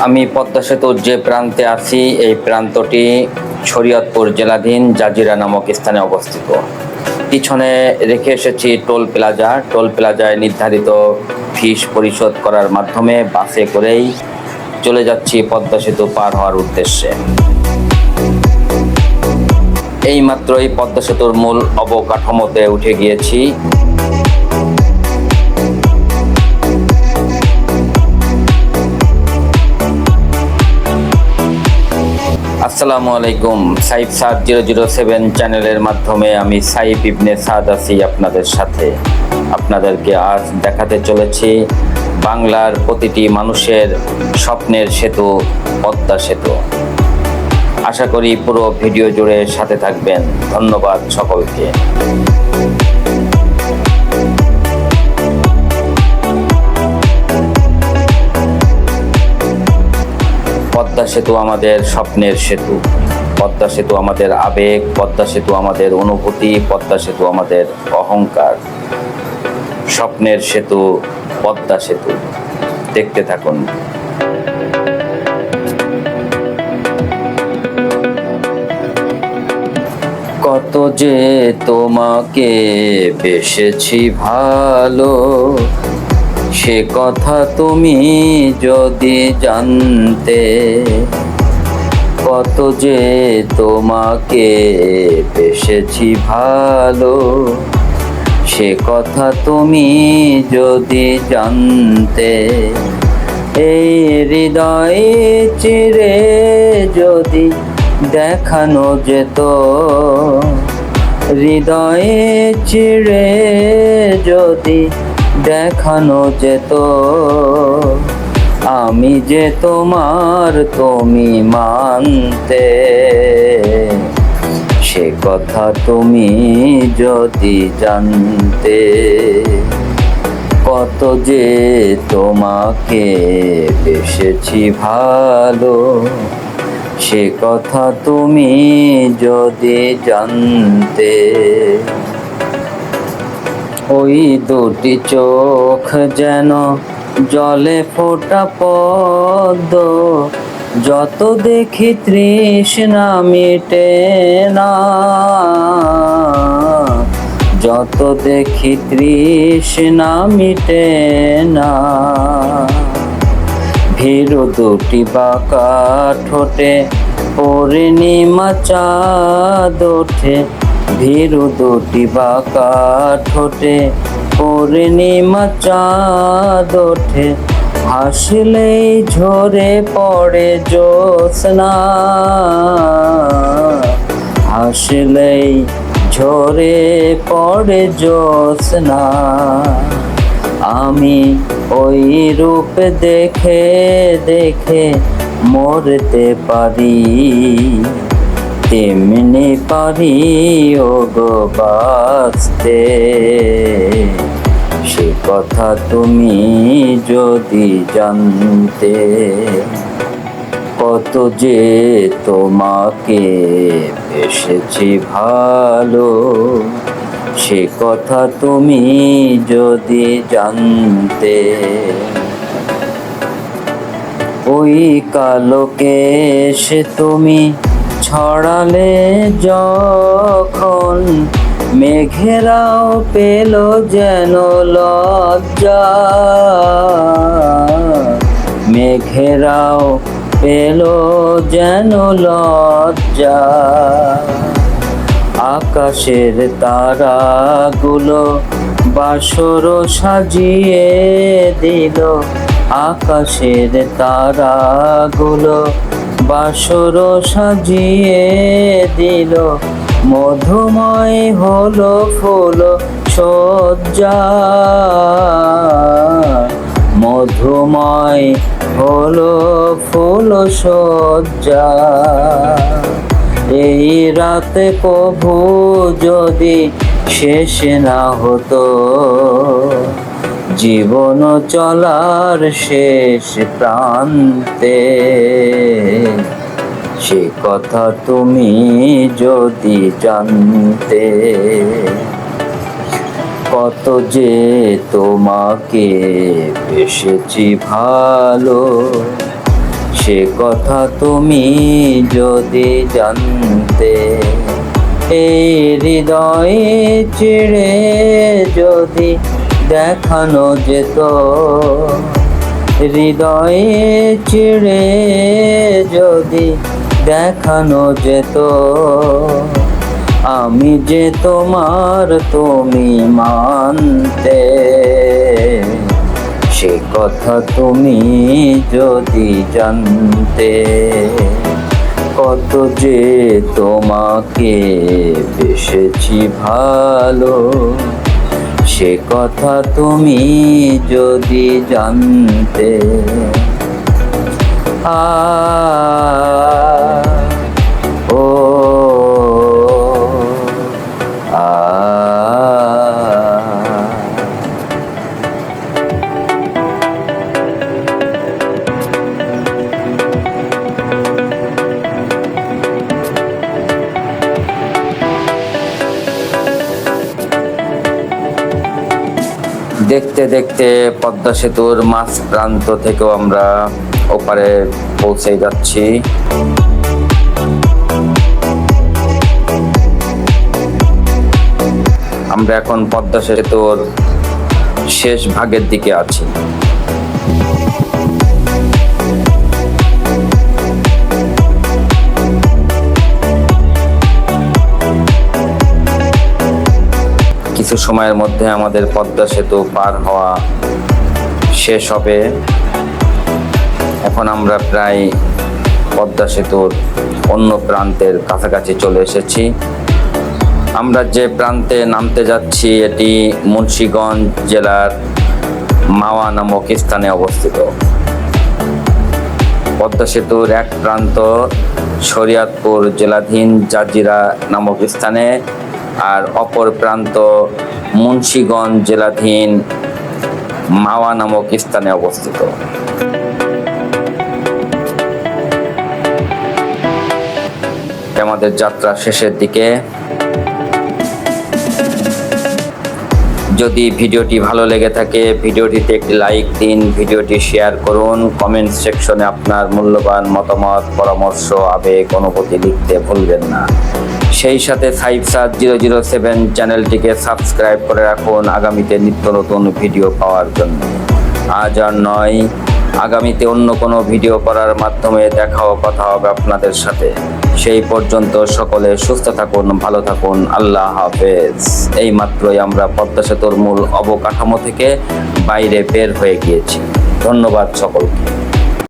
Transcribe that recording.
আমি পদ্মা সেতুর যে প্রান্তে আছি এই প্রান্তটি শরীয়তপুর জেলাধীন জাজিরা নামক স্থানে অবস্থিত। পিছনে রেখে এসেছি টোল প্লাজা। টোল প্লাজায় নির্ধারিত ফিস পরিশোধ করার মাধ্যমে বাসে করেই চলে যাচ্ছি পদ্মা সেতু পার হওয়ার উদ্দেশ্যে। এইমাত্রই পদ্মা সেতুর মূল অবকাঠামোতে উঠে গিয়েছি। আসসালামু আলাইকুম। সাইফ সাদ 007 চ্যানেলের মাধ্যমে আমি সাইফ ইবনে সাদ আছি আপনাদের সাথে। আপনাদেরকে আজ দেখাতে চলেছি বাংলার প্রতিটি মানুষের স্বপ্নের সেতু পদ্মা সেতু। আশা করি পুরো ভিডিও জুড়ে সাথে থাকবেন। ধন্যবাদ সকলকে। পদ্মা সেতু আমাদের স্বপ্নের সেতু, পদ্মা সেতু আমাদের আবেগ, পদ্মা সেতু আমাদের অনুভূতি, পদ্মা সেতু আমাদের অহংকার। স্বপ্নের সেতু পদ্মা সেতু, দেখতে থাকুন। কত যে তোমাকে বেসেছি ভালো, সে কথা তুমি যদি জানতে। কত যে তোমাকে বেসেছি ভালো, সে কথা তুমি যদি জানতে। এই হৃদয়ে চিরে যদি দেখানো যেত, হৃদয়ে চিরে যদি দেখানো যেত, আমি যে তোমার তুমি মানতে। সে কথা তুমি যদি জানতে। কত যে তোমাকে বেসেছি ভালো, সে কথা তুমি যদি জানতে। ওই দুটি চোখ যেন জলে ফোটা পদ্ম, যত দেখি তৃষ্ণা মিটে না, যত দেখি তৃষ্ণা মিটে না। ভীরু দুটি বাঁকা ঠোঁটে পূর্ণিমা চাঁদ ওঠে, ভীরু দুটি বাঁকা ঠোঁটে পূর্ণিমা চাঁদ ওঠে। হাসলেই ঝরে পড়ে জ্যোৎস্না, হাসলেই ঝরে পড়ে জ্যোৎস্না। আমি ওই রূপ দেখে দেখে মরতে পারি, তেমনি পারি ওগো বাঁচতে। সে কথা তুমি যদি জানতে। কত যে তোমাকে বেসেছি ভালো, সে কথা তুমি যদি জানতে। ওই কালো কেশ তুমি ছড়ালে যখন, মেঘেরাও পেল যেন লজ্জা, মেঘেরাও পেল যেন লজ্জা। আকাশের তারাগুলো বাসর সাজিয়ে দিল, আকাশের তারাগুলো বাসর সাজিয়ে দিল। মধুময় হলো ফুল সজ্জা, মধুময় হলো ফুল সজ্জা। এই রাতে কভু যদি শেষ না হতো, জীবন চলার শেষ প্রান্তে। সে কথা তুমি যদি জানতে। কত যে তোমাকে বেসেছি ভালো, সে কথা তুমি যদি জানতে, এই হৃদয়ে চিড়ে যদি দেখানো যেত, হৃদয়ে চিড়ে যদি দেখানো যেত, আমি যে তোমার তুমি মানতে, সে কথা তুমি যদি জানতে, কত যে তোমাকে বেসেছি ভালো, সে কথা তুমি যদি জানতে। ও দেখতে দেখতে পদ্মা সেতুর মাঝ প্রান্ত থেকেও আমরা ওপারে পৌঁছে যাচ্ছি। আমরা এখন পদ্মা সেতুর শেষ ভাগের দিকে আছি। কিছু সময়ের মধ্যে আমাদের পদ্মা সেতু পার হওয়া শেষ হবে। এখন আমরা প্রায় পদ্মা সেতুর অন্য প্রান্তের কাছাকাছি চলে এসেছি। আমরা যে প্রান্তে নামতে যাচ্ছি এটি মুন্সিগঞ্জ জেলার মাওয়া নামক স্থানে অবস্থিত। পদ্মা সেতুর এক প্রান্ত শরীয়তপুর জেলাধীন জাজিরা নামক স্থানে, আর অপর প্রান্ত মুন্সিগঞ্জ জেলাধীন মাওয়া নামক স্থানে অবস্থিত। আমাদের যাত্রা শেষের দিকে। যদি ভিডিওটি ভালো লেগে থাকে ভিডিওটিতে একটি লাইক দিন, ভিডিওটি শেয়ার করুন, কমেন্ট সেকশনে আপনার মূল্যবান মতামত, পরামর্শ, আবেগ, অনুভূতি লিখতে ভুলবেন না। সেই সাথে 57007 চ্যানেলটিকে সাবস্ক্রাইব করে রাখুন আগামীতে নিত্য নতুন ভিডিও পাওয়ার জন্য। আজ আর নয়, আগামীতে অন্য কোনো ভিডিও করার মাধ্যমে দেখা ও কথা হবে আপনাদের সাথে। সেই পর্যন্ত সকলে সুস্থ থাকুন, ভালো থাকুন, আল্লাহ হাফেজ। এই মাত্রই আমরা পদ্মা সেতুর মূল অবকাঠামো থেকে বাইরে বের হয়ে গিয়েছি। ধন্যবাদ সকলকে।